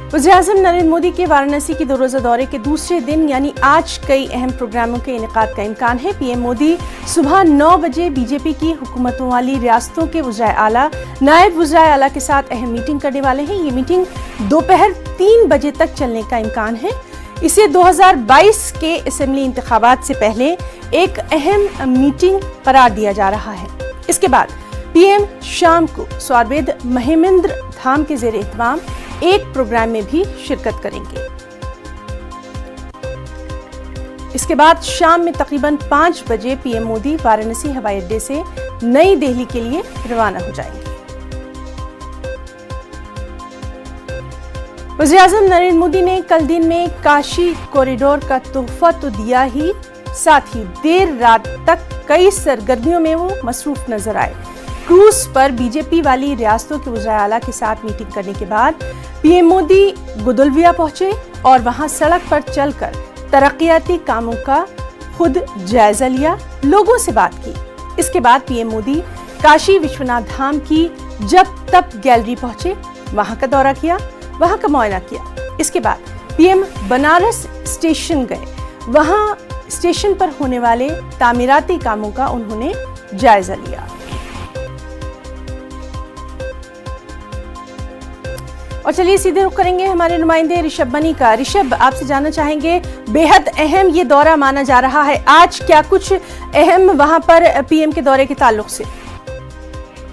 वज़ीर-ए-आज़म नरेंद्र मोदी के वाराणसी के 2 रोज़ा दौरे के दूसरे दिन यानी आज कई अहम प्रोग्रामों के इनेकाद का इम्कान है। पीएम मोदी सुबह 9 बजे बीजेपी की हुकूमतों वाली रियासतों के वज़ीर आला, नायब वज़ीर आला के साथ अहम मीटिंग करने वाले हैं। ये मीटिंग दोपहर 3 बजे तक चलने का इम्कान है। इसे 2022 के असेंबली इंतखाबात से पहले एक अहम मीटिंग करार दिया जा रहा है। इसके बाद पीएम शाम को स्वारवेद महेंद्र धाम के ज़ेरे एहतमाम एक प्रोग्राम में भी शिरकत करेंगे। इसके बाद शाम में तकरीबन 5 बजे पीएम मोदी वाराणसी हवाई अड्डे से नई दिल्ली के लिए रवाना हो जाएंगे। वज़ीर-ए-आज़म नरेंद्र मोदी ने कल दिन में काशी कॉरिडोर का तोहफा तो दिया ही, साथ ही देर रात तक कई सरगर्मियों में वो मसरूफ नजर आए। क्रूज पर बीजेपी वाली रियासतों के वज़ीर आला के साथ मीटिंग करने के बाद पीएम मोदी गुदुलविया पहुंचे और वहां सड़क पर चलकर तरक्याती कामों का खुद जायजा लिया, लोगों से बात की। इसके बाद पीएम मोदी काशी विश्वनाथ धाम की जप तप गैलरी पहुंचे, वहां का दौरा किया, वहां का मुआयना किया। इसके बाद पीएम बनारस स्टेशन गए, वहां स्टेशन पर होने वाले तामीराती कामों का उन्होंने जायजा लिया। और चलिए सीधे रुख करेंगे हमारे नुमाइंदे ऋषभ बनी का। ऋषभ, आपसे जानना चाहेंगे, बेहद अहम ये दौरा माना जा रहा है, आज क्या कुछ अहम वहां पर पीएम के दौरे के ताल्लुक से?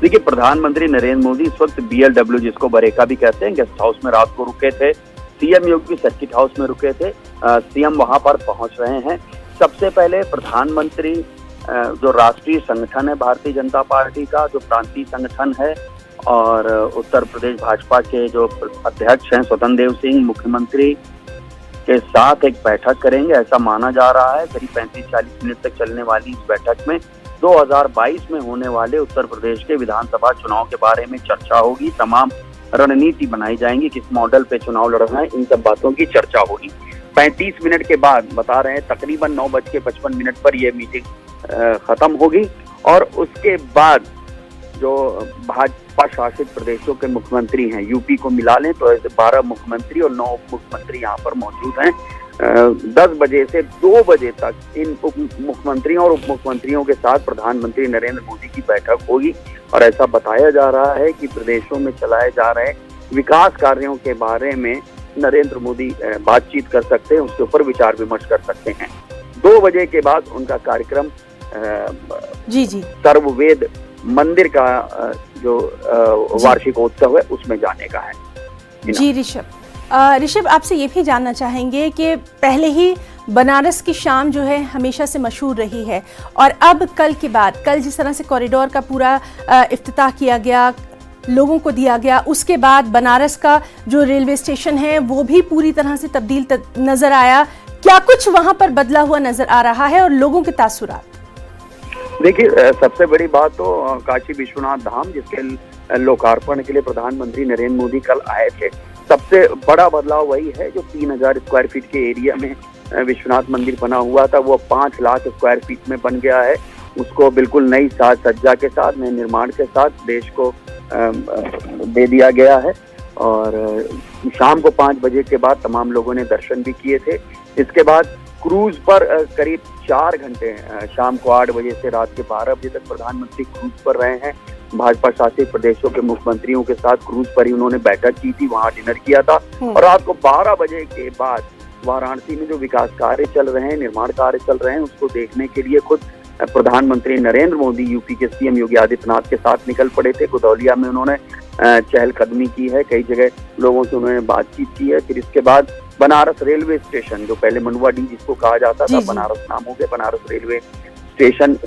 देखिए, प्रधानमंत्री नरेंद्र मोदी इस वक्त BLW, जिसको बरेका भी कहते हैं, गेस्ट हाउस में रात को रुके थे। सीएम योगी सर्किट हाउस में रुके थे। सीएम वहां पर पहुंच रहे हैं। सबसे पहले प्रधानमंत्री जो राष्ट्रीय संगठन है भारतीय जनता पार्टी का, जो प्रांतीय संगठन है, और उत्तर प्रदेश भाजपा के जो अध्यक्ष हैं स्वतंत्र देव सिंह, मुख्यमंत्री के साथ एक बैठक करेंगे, ऐसा माना जा रहा है। करीब 35-40 मिनट तक चलने वाली इस बैठक में 2022 में होने वाले उत्तर प्रदेश के विधानसभा चुनाव के बारे में चर्चा होगी। तमाम रणनीति बनाई जाएंगी, किस मॉडल पे चुनाव लड़ना है, इन सब बातों की चर्चा होगी। 35 मिनट के बाद बता रहे हैं तकरीबन 9:55 पर यह मीटिंग खत्म होगी। और उसके बाद जो भाजपा शासित प्रदेशों के मुख्यमंत्री हैं, यूपी को मिला लें तो ऐसे 12 मुख्यमंत्री और 9 उप मुख्यमंत्री यहाँ पर मौजूद हैं। 10 बजे से 2 बजे तक इन उप मुख्यमंत्रियों और उप मुख्यमंत्रियों के साथ प्रधानमंत्री नरेंद्र मोदी की बैठक होगी। और ऐसा बताया जा रहा है कि प्रदेशों में चलाए जा रहे विकास कार्यों के बारे में नरेंद्र मोदी बातचीत कर सकते हैं, उसके ऊपर विचार विमर्श कर सकते हैं। 2 बजे के बाद उनका कार्यक्रम सर्ववेद मंदिर का जो वार्षिकोत्सव है उसमें जाने का है। जी ऋषभ, आपसे ये भी जानना चाहेंगे कि पहले ही बनारस की शाम जो है हमेशा से मशहूर रही है, और अब कल के बाद, कल जिस तरह से कॉरिडोर का पूरा इफ्तिताह किया गया, लोगों को दिया गया, उसके बाद बनारस का जो रेलवे स्टेशन है वो भी पूरी तरह से तब्दील नजर आया। क्या कुछ वहां पर बदला हुआ नजर आ रहा है और लोगों के तासुरात? देखिए, सबसे बड़ी बात तो काशी विश्वनाथ धाम, जिसके लोकार्पण के लिए प्रधानमंत्री नरेंद्र मोदी कल आए थे, सबसे बड़ा बदलाव वही है। जो 3000 स्क्वायर फीट के एरिया में विश्वनाथ मंदिर बना हुआ था वो 5 लाख स्क्वायर फीट में बन गया है। उसको बिल्कुल नई साज सज्जा के साथ, नए निर्माण के साथ देश को दे दिया गया है। और शाम को 5 बजे के बाद तमाम लोगों ने दर्शन भी किए थे। इसके बाद क्रूज पर करीब 4 घंटे, शाम को 8 बजे से रात के 12 बजे तक प्रधानमंत्री क्रूज पर रहे हैं। भाजपा शासित प्रदेशों के मुख्यमंत्रियों के साथ क्रूज पर ही उन्होंने बैठक की थी, वहां डिनर किया था। और रात को 12 बजे के बाद वाराणसी में जो विकास कार्य चल रहे हैं, निर्माण कार्य चल रहे हैं, उसको देखने के लिए खुद प्रधानमंत्री नरेंद्र मोदी यूपी के सीएम योगी आदित्यनाथ के साथ निकल पड़े थे। गुदौलिया में उन्होंने चहलकदमी की है, कई जगह लोगों से उन्होंने बातचीत की है। फिर इसके बाद बनारस रेलवे स्टेशन, जो पहले मंडुआडीह जिसको कहा जाता था, बनारस नाम हो गया, बनारस रेलवे स्टेशन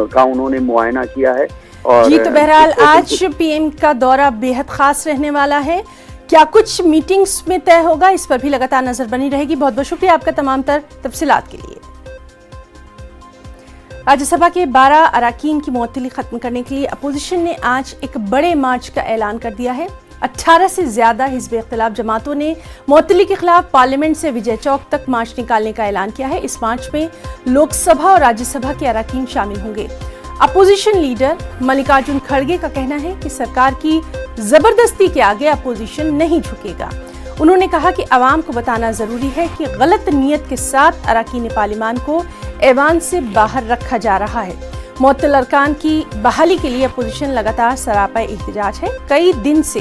का उन्होंने मुआयना किया है। और जी, तो बहरहाल आज पीएम का दौरा बेहद खास रहने वाला है। क्या कुछ मीटिंग्स में तय होगा, इस पर भी लगातार नजर बनी रहेगी। बहुत बहुत शुक्रिया आपका तमाम तफसीलात के लिए। राज्यसभा के 12 अराकीन की मुअत्तली खत्म करने के लिए अपोजिशन ने आज एक बड़े मार्च का ऐलान कर दिया है। 18 से ज्यादा हिज़्ब इख्तिलाफ जमातों ने मुअत्तली के खिलाफ पार्लियामेंट से विजय चौक तक मार्च निकालने का ऐलान किया है। इस मार्च में लोकसभा और राज्यसभा के अराकीन शामिल होंगे। अपोजिशन लीडर मल्लिकार्जुन खड़गे का कहना है कि सरकार की जबरदस्ती के आगे अपोजिशन नहीं झुकेगा। उन्होंने कहा कि आवाम को बताना जरूरी है कि गलत नीयत के साथ अरकान पार्लियामान को ऐवान से बाहर रखा जा रहा है। मुअत्तल अरकान की बहाली के लिए अपोजिशन लगातार सरापा एहतजाज है। कई दिन से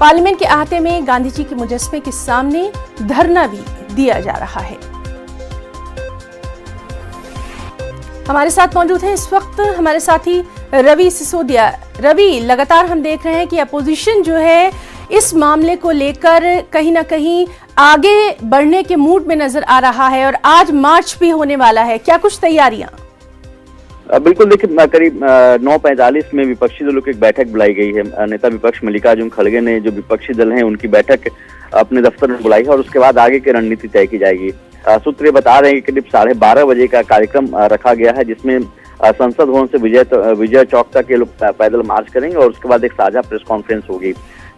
पार्लियामेंट के अहाते में गांधी जी के मुजस्समे के सामने धरना भी दिया जा रहा है। हमारे साथ मौजूद हैं इस वक्त हमारे साथी रवि सिसोदिया। रवि, लगातार हम देख रहे हैं कि अपोजिशन जो है इस मामले को लेकर कहीं ना कहीं आगे बढ़ने के मूड में नजर आ रहा है और आज मार्च भी होने वाला है। क्या कुछ तैयारियां? बिल्कुल, देखिए करीब 9:45 में विपक्षी दलों की एक बैठक बुलाई गई है। नेता विपक्ष मल्लिकार्जुन खड़गे ने जो विपक्षी दल हैं उनकी बैठक अपने दफ्तर में बुलाई है और उसके बाद आगे की रणनीति तय की जाएगी। सूत्र बता रहे हैं कि करीब 12:30 बजे का कार्यक्रम रखा गया है, जिसमें संसद भवन से विजय चौक तक ये लोग पैदल मार्च करेंगे और उसके बाद एक साझा प्रेस कॉन्फ्रेंस होगी।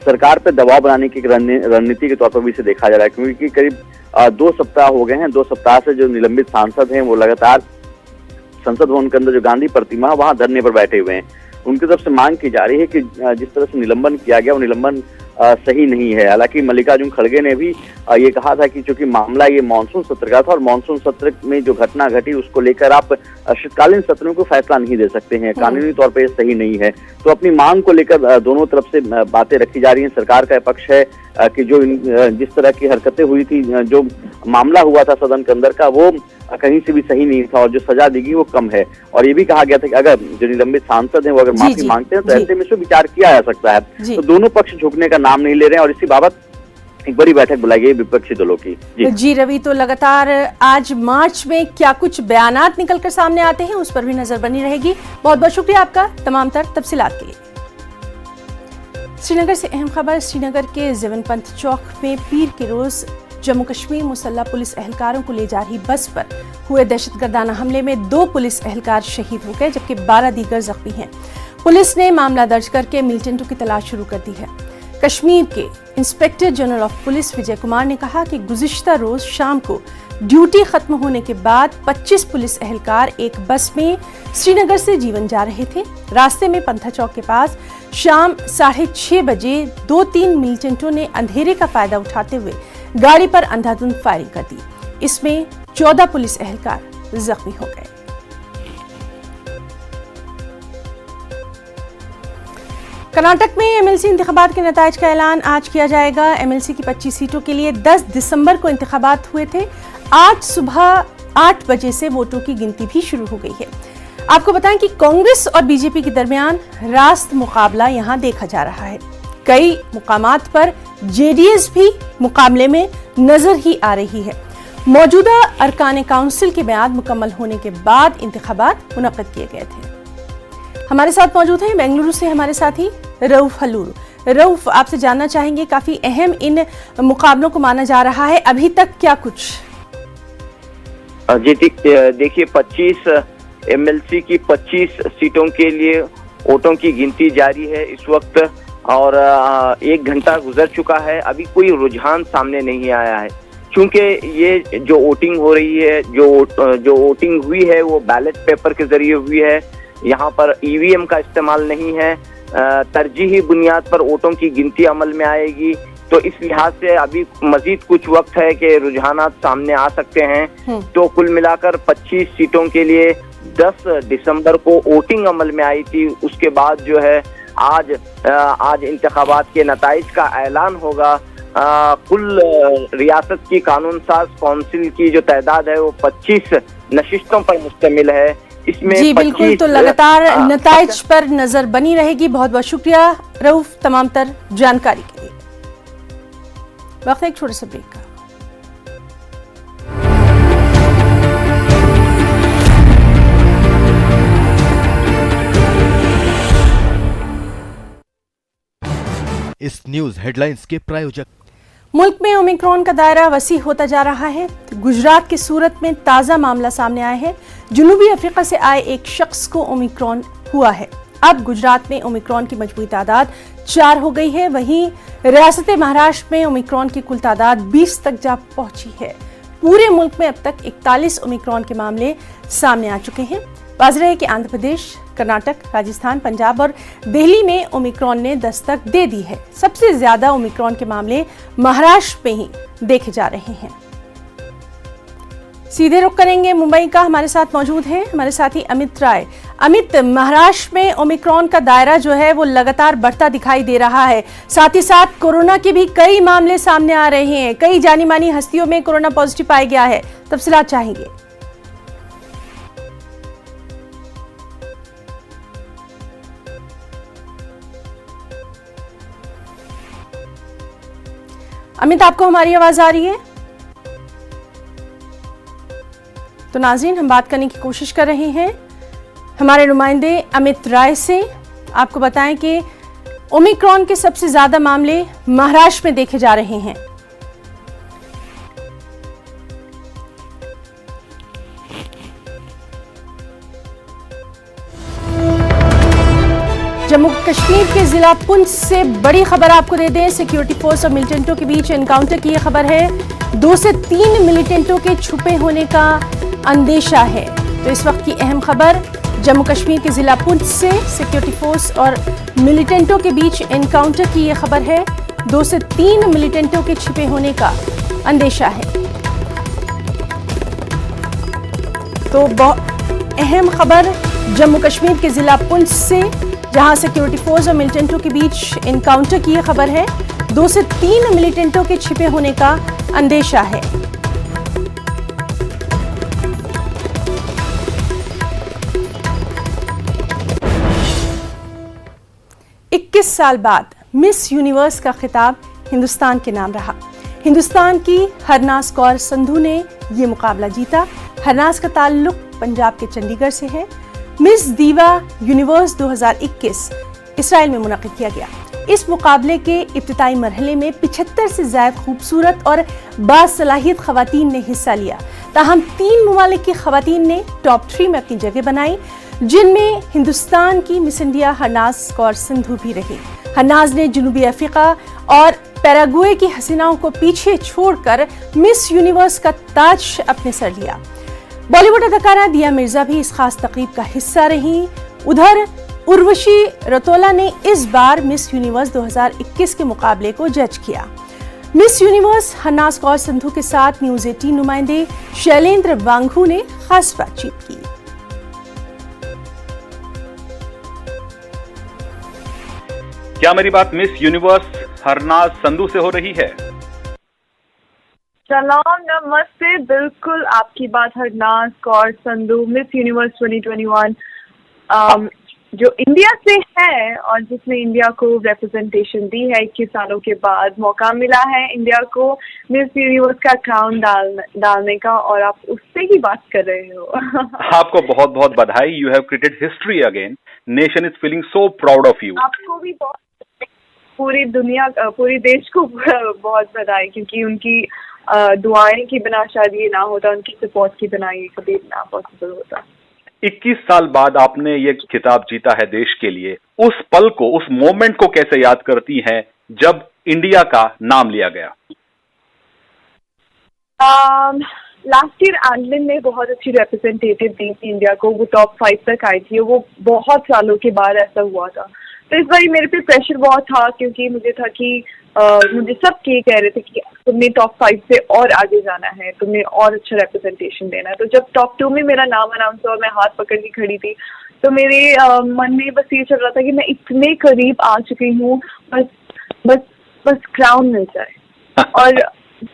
सरकार पर दबाव बनाने की रणनीति के तौर पर भी इसे देखा जा रहा है, क्योंकि करीब 2 सप्ताह हो गए हैं। 2 सप्ताह से जो निलंबित सांसद हैं वो लगातार संसद भवन के अंदर जो गांधी प्रतिमा है वहां धरने पर बैठे हुए हैं। उनकी तरफ से मांग की जा रही है कि जिस तरह से निलंबन किया गया वो निलंबन सही नहीं है। हालांकि मल्लिकार्जुन खड़गे ने भी ये कहा था कि चूंकि मामला ये मानसून सत्र का था और मानसून सत्र में जो घटना घटी उसको लेकर आप शीतकालीन सत्र में कोई फैसला नहीं दे सकते हैं, कानूनी तौर पर ये सही नहीं है। तो अपनी मांग को लेकर दोनों तरफ से बातें रखी जा रही हैं। सरकार का पक्ष है कि जो जिस तरह की हरकतें हुई थी, जो मामला हुआ था सदन के अंदर का, वो कहीं से भी सही नहीं था और जो सजा देगी वो कम है। और ये भी कहा गया था कि अगर जो निलंबित सांसद हैं वो अगर माफी मांगते हैं तो ऐसे में इसमें विचार किया जा सकता है। तो दोनों पक्ष झुकने का नाम नहीं ले रहे हैं और इसी बाबत एक बड़ी बैठक बुलाई गई विपक्षी दलों की। जी रवि, तो लगातार आज मार्च में क्या कुछ बयानात निकलकर सामने आते हैं उस पर भी नजर बनी रहेगी। बहुत बहुत शुक्रिया आपका तमाम तर तफसीलात के लिए। श्रीनगर से अहम खबर। श्रीनगर के ज़िवनपंथ चौक में पीर के रोज जम्मू कश्मीर मुसल्लह पुलिस एहलकारों को ले जा रही बस पर हुए दहशतगर्दाना हमले में 2 पुलिस एहलकार शहीद हो गए जबकि 12 दीगर जख्मी हैं। पुलिस ने मामला दर्ज करके मिलिटेंटों की तलाश शुरू कर दी है। कश्मीर के inspector general of police Vijay Kumar ने कहा कि गुज़िश्ता रोज शाम को ड्यूटी खत्म होने के बाद 25 पुलिस एहलकार एक बस में श्रीनगर से जीवन जा रहे थे। रास्ते में पंथा चौक के पास शाम 6:30 बजे 2-3 मिलिटेंटों ने अंधेरे का फायदा उठाते हुए गाड़ी पर अंधाधुंध फायरिंग कर दी। इसमें 14 पुलिस एहलकार जख्मी हो गए। कर्नाटक में एमएलसी इंतखाबात के नताइज का ऐलान आज किया जाएगा। एमएलसी की 25 सीटों के लिए 10 दिसंबर को इंतखाबात हुए थे। आज सुबह 8 बजे से वोटों की गिनती भी शुरू हो गई है। आपको बताएं कि कांग्रेस और बीजेपी के दरमियान रास्त मुकाबला यहां देखा जा रहा है। कई मुकामात पर जेडीएस भी मुकाबले में नजर ही आ रही है। मौजूदा अरकान काउंसिल के मियाद मुकम्मल होने के बाद इंतखाबात मुनक्किद किए गए थे। हमारे साथ मौजूद हैं बेंगलुरु से हमारे साथी रऊफ हलूर। रऊफ, आपसे जानना चाहेंगे, काफी अहम इन मुकाबलों को माना जा रहा है, अभी तक क्या कुछ? जी देखिए, 25 एमएलसी की 25 सीटों के लिए वोटों की गिनती जारी है इस वक्त और 1 घंटा गुजर चुका है। अभी कोई रुझान सामने नहीं आया है क्योंकि ये जो वोटिंग हो रही है, जो वोटिंग हुई है वो बैलेट पेपर के जरिए हुई है। यहाँ पर ईवीएम का इस्तेमाल नहीं है। तरजीही बुनियाद पर वोटों की गिनती अमल में आएगी, तो इस लिहाज से अभी मजीद कुछ वक्त है कि रुझानात सामने आ सकते हैं। तो कुल मिलाकर 25 सीटों के लिए 10 दिसंबर को वोटिंग अमल में आई थी। उसके बाद जो है आज इंतखाबात के नताइज का ऐलान होगा। कुल रियासत की कानून साज काउंसिल की जो तादाद है वो 25 नशिस्तों पर मुश्तमिल है। इसमें जी बिल्कुल, तो लगातार नताइज पर नजर बनी रहेगी। बहुत बहुत शुक्रिया रऊफ तमाम तर जानकारी के लिए। वक्त एक छोटे से ब्रेक का। इस न्यूज हेडलाइंस के प्रायोजक। मुल्क में ओमिक्रॉन का दायरा वसी होता जा रहा है। गुजरात के सूरत में ताज़ा मामला सामने आया है। जनूबी अफ्रीका से आए एक शख्स को ओमिक्रॉन हुआ है। अब गुजरात में ओमिक्रॉन की मजबूरी तादाद 4 हो गई है। वहीं रियासत महाराष्ट्र में ओमिक्रॉन की कुल तादाद 20 तक जा पहुंची है। पूरे मुल्क में अब तक 41 ओमिक्रॉन के मामले सामने आ चुके हैं। वाज़ेह है कि आंध्र प्रदेश, कर्नाटक, राजस्थान, पंजाब और दिल्ली में ओमिक्रॉन ने दस्तक दे दी है। सबसे ज्यादा ओमिक्रॉन के मामले महाराष्ट्र में ही देखे जा रहे हैं। सीधे रुख करेंगे मुंबई का, हमारे साथ मौजूद हैं हमारे साथी अमित राय। अमित, महाराष्ट्र में ओमिक्रॉन का दायरा जो है वो लगातार बढ़ता दिखाई दे रहा है, साथ ही साथ कोरोना के भी कई मामले सामने आ रहे हैं, कई जानी मानी हस्तियों में कोरोना पॉजिटिव पाया गया है, तफसीलात चाहेंगे। अमित, आपको हमारी आवाज आ रही है? तो नाज़रीन, हम बात करने की कोशिश कर रहे हैं हमारे नुमाइंदे अमित राय से। आपको बताएं कि ओमिक्रॉन के सबसे ज्यादा मामले महाराष्ट्र में देखे जा रहे हैं। जम्मू कश्मीर के जिला पुंछ से बड़ी खबर आपको दे दें। सिक्योरिटी फोर्स और मिलिटेंटों के बीच एनकाउंटर की यह खबर है। 2 से 3 मिलिटेंटों के छुपे होने का अंदेशा है। तो इस वक्त की अहम खबर जम्मू कश्मीर के जिला पुंछ से सिक्योरिटी फोर्स और मिलिटेंटों के बीच एनकाउंटर की यह खबर है। 2 से 3 मिलिटेंटों के छिपे होने का अंदेशा है। तो बहुत अहम खबर जम्मू कश्मीर के जिला पुंछ से, जहां सिक्योरिटी फोर्स और मिलिटेंटों के बीच एनकाउंटर की यह खबर है। 2 से 3 मिलिटेंटों के छिपे होने का अंदेशा है। इक्कीस साल बाद मिस यूनिवर्स का खिताब हिंदुस्तान के नाम रहा। हिंदुस्तान की हरनाज कौर संधू ने यह मुकाबला जीता। हरनाज का ताल्लुक पंजाब के चंडीगढ़ से है। मिस दीवा यूनिवर्स 2021 इसराइल में मुनक़िद किया गया। इस मुकाबले के इब्तिदाई मरहले में 75 से ज़्यादा खूबसूरत और बासलाहियत ख़वातीन ने हिस्सा लिया। ताहम 3 ममालिक की ख़वातीन ने टॉप 3 में अपनी जगह बनाई, जिनमें हिंदुस्तान की मिस इंडिया हरनाज कौर संधू भी रही। हरनाज ने जनूबी अफ्रीका और पैराग्वे की हसीनाओं को पीछे छोड़कर मिस यूनिवर्स का ताज अपने सर लिया। बॉलीवुड अदाकारा दिया मिर्जा भी इस खास तकरीब का हिस्सा रहीं। उधर उर्वशी रतौला ने इस बार मिस यूनिवर्स 2021 के मुकाबले को जज किया। मिस यूनिवर्स हरनाज कौर संधू के साथ न्यूज़ 18 नुमाइंदे शैलेंद्र वांगू ने खास बातचीत की। क्या मेरी बात मिस यूनिवर्स हरनाज संधू से हो रही है? सलाम, नमस्ते। बिल्कुल आपकी बात हरनाज कौर संधू मिस यूनिवर्स 2021 जो इंडिया से है और जिसने इंडिया को रिप्रेजेंटेशन दी है। 21 सालों के बाद मौका मिला है इंडिया को मिस यूनिवर्स का क्राउन डालने का, और आप उससे ही बात कर रहे हो। आपको बहुत बहुत बधाई। You have created history again. Nation is feeling so proud of you. आपको भी बहुत, पूरी दुनिया, पूरी देश को बहुत बधाई, क्योंकि उनकी दुआएं की बिना शायद ये ना होता, उनकी सपोर्ट की बिना ये कभी ना पॉसिबल होता। 21 साल बाद आपने ये खिताब जीता है देश के लिए। उस पल को, उस मोमेंट को कैसे याद करती हैं जब इंडिया का नाम लिया गया? लास्ट ईयर एंडलिन ने बहुत अच्छी रिप्रेजेंटेटिव दी थी इंडिया को। वो टॉप 5 तक आई थी। वो बहुत सालों के बाद ऐसा हुआ था। तो इस बार मेरे पे प्रेशर बहुत था, क्योंकि मुझे था कि मुझे सब ये कह रहे थे कि तुमने टॉप 5 से और आगे जाना है, तुमने और अच्छा रिप्रेजेंटेशन देना है। तो जब टॉप 2 में मेरा नाम अनाउंस हुआ और मैं हाथ पकड़ के खड़ी थी, तो मेरे मन में बस ये चल रहा था कि मैं इतने करीब आ चुकी हूँ, बस क्राउन मिल जाए और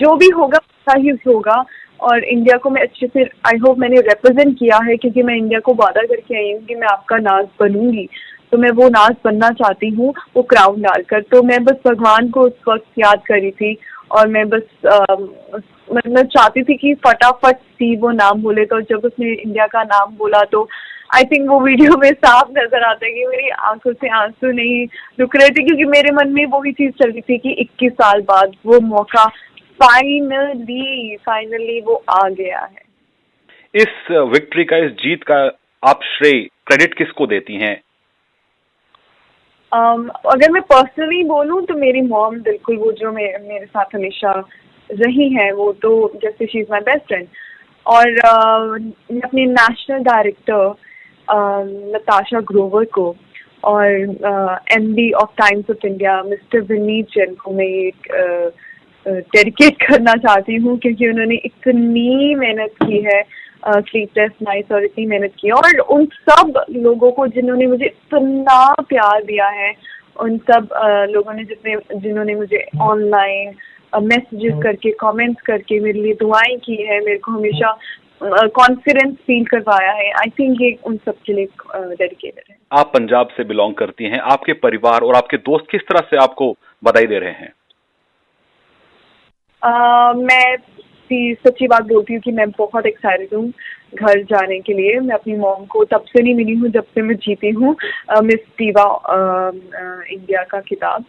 जो भी होगा अच्छा ही होगा। और इंडिया को मैं अच्छे से, आई होप मैंने रिप्रेजेंट किया है, क्योंकि मैं इंडिया को वादा करके आई हूँ कि मैं आपका नाज बनूंगी। तो मैं वो नाज बनना चाहती हूँ, वो क्राउन डालकर। तो मैं बस भगवान को उस वक्त याद करी थी, और मैं बस मैं चाहती थी कि फटाफट सी वो नाम बोले। तो जब उसने इंडिया का नाम बोला, तो आई थिंक वो वीडियो में साफ नजर आता है कि मेरी आंखों से आंसू नहीं रुक रहे थे, क्योंकि मेरे मन में वही चीज चल रही थी कि 21 साल बाद वो मौका फाइनली वो आ गया है। इस विक्ट्री का, इस जीत का आप श्रेय, क्रेडिट किसको देती हैं? अगर मैं पर्सनली बोलूं तो मेरी मॉम, बिल्कुल, वो जो मेरे साथ हमेशा रही हैं, वो तो जैसे she is my best friend. और अपने नेशनल डायरेक्टर नताशा ग्रोवर को और MD of times of India mister Vineet Jain को मैं एक डेडिकेट करना चाहती हूँ, क्योंकि उन्होंने इतनी मेहनत की है, स्लीपलेस नाइट्स, और इतनी मेहनत की है। और उन सब लोगों को जिन्होंने मुझे इतना प्यार दिया है, उन सब लोगों ने जिन्होंने मुझे ऑनलाइन मैसेजेस करके, कमेंट्स करके मेरे लिए दुआएं की है, मेरे को हमेशा कॉन्फिडेंस फील करवाया है, आई थिंक ये उन सब के लिए डेडिकेटेड है। आप पंजाब से बिलोंग करती हैं, आपके परिवार और आपके दोस्त किस तरह से आपको बधाई दे रहे हैं? मैं सच्ची बात बोलती हूँ कि मैं बहुत एक्साइटेड हूँ घर जाने के लिए। मैं अपनी मॉम को तब से नहीं मिली हूँ जब से मैं जीती हूँ मिस दिवा इंडिया का खिताब,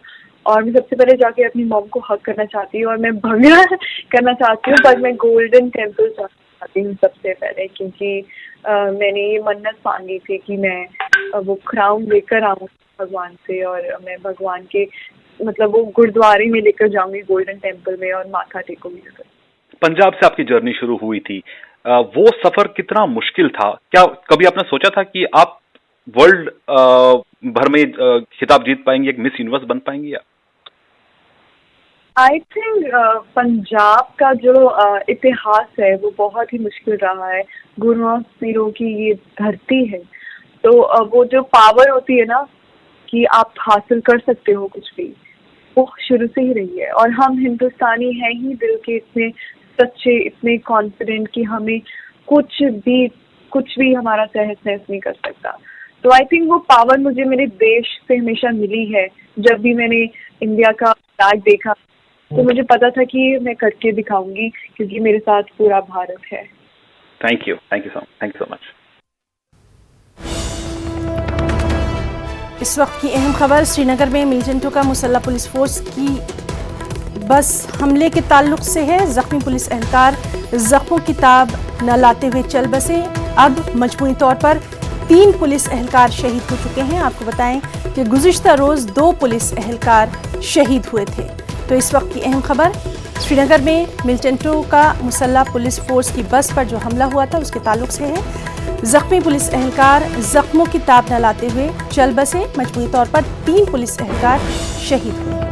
और मैं सबसे पहले जाके अपनी मॉम को हक करना चाहती हूँ और मैं भंगड़ा करना चाहती हूँ, पर मैं गोल्डन टेम्पल जाना चाहती हूँ सबसे पहले, क्योंकि मैंने ये मन्नत मांगी थी कि मैं वो क्राउन लेकर आऊँ भगवान से, और मैं भगवान के मतलब वो गुरुद्वारे में लेकर जाऊंगी गोल्डन टेम्पल में और माथा टेकूंगी। पंजाब से आपकी जर्नी शुरू हुई थी, वो सफर कितना मुश्किल था? क्या कभी आपने सोचा था कि आप वर्ल्ड भर में खिताब जीत पाएंगे, एक मिस यूनिवर्स बन पाएंगी? या आई थिंक पंजाब का जो इतिहास है वो बहुत ही मुश्किल रहा है। गुरुओं पीरों की ये धरती है, तो वो जो पावर होती है ना कि आप हासिल कर सकते हो कुछ भी, वो शुरू से ही रही है। और हम हिंदुस्तानी हैं ही दिल के इतने सच्चे, इतने कॉन्फिडेंट कि हमें कुछ भी हमारा तहस नहस नहीं कर सकता। तो आई थिंक वो पावर मुझे मेरे देश से हमेशा मिली है। जब भी मैंने इंडिया का फ्लैग देखा तो मुझे पता था कि मैं करके दिखाऊंगी, क्योंकि मेरे साथ पूरा भारत है। Thank you so much. इस वक्त की अहम खबर, श्रीनगर में मिलिटेंटों का मुसल्लह पुलिस फोर्स की बस हमले के ताल्लुक से है। जख्मी पुलिस एहलकार जख्मों की ताब न लाते हुए चल बसे। अब मजमूई तौर पर 3 पुलिस एहलकार शहीद हो चुके हैं। आपको बताएं कि गुज़िश्ता रोज़ 2 पुलिस एहलकार शहीद हुए थे। तो इस वक्त की अहम खबर, श्रीनगर में मिलिटेंटों का मुसल्लह पुलिस फोर्स की बस पर जो हमला हुआ था उसके ताल्लुक से है। जख्मी पुलिस एहलकार जख्मों की ताब न लाते हुए चल बसे। मजमूई तौर पर 3 पुलिस एहलकार शहीद हुए।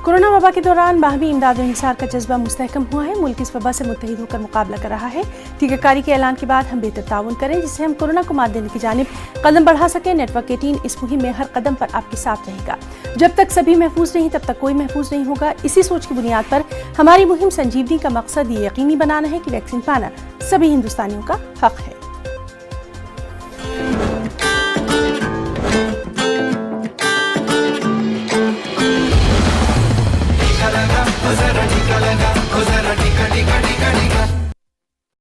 कोरोना वबा के दौरान बाहमी इमदाद और इंसार का जज्बा मुस्तहकम हुआ है। मुल्क इस वबा से मुत्तहिद होकर मुकाबला कर रहा है। टीकाकारी के ऐलान के बाद हम बेहतर ताउन करें, जिससे हम कोरोना को मात देने की जानिब कदम बढ़ा सकें। नेटवर्क 18 इस मुहिम में हर कदम पर आपके साथ रहेगा। जब तक सभी महफूज नहीं तब तक कोई महफूज नहीं होगा। इसी सोच की बुनियाद पर हमारी मुहिम संजीवनी का मकसद ये यकीनी बनाना है कि वैक्सीन पाना सभी हिंदुस्तानियों का हक है।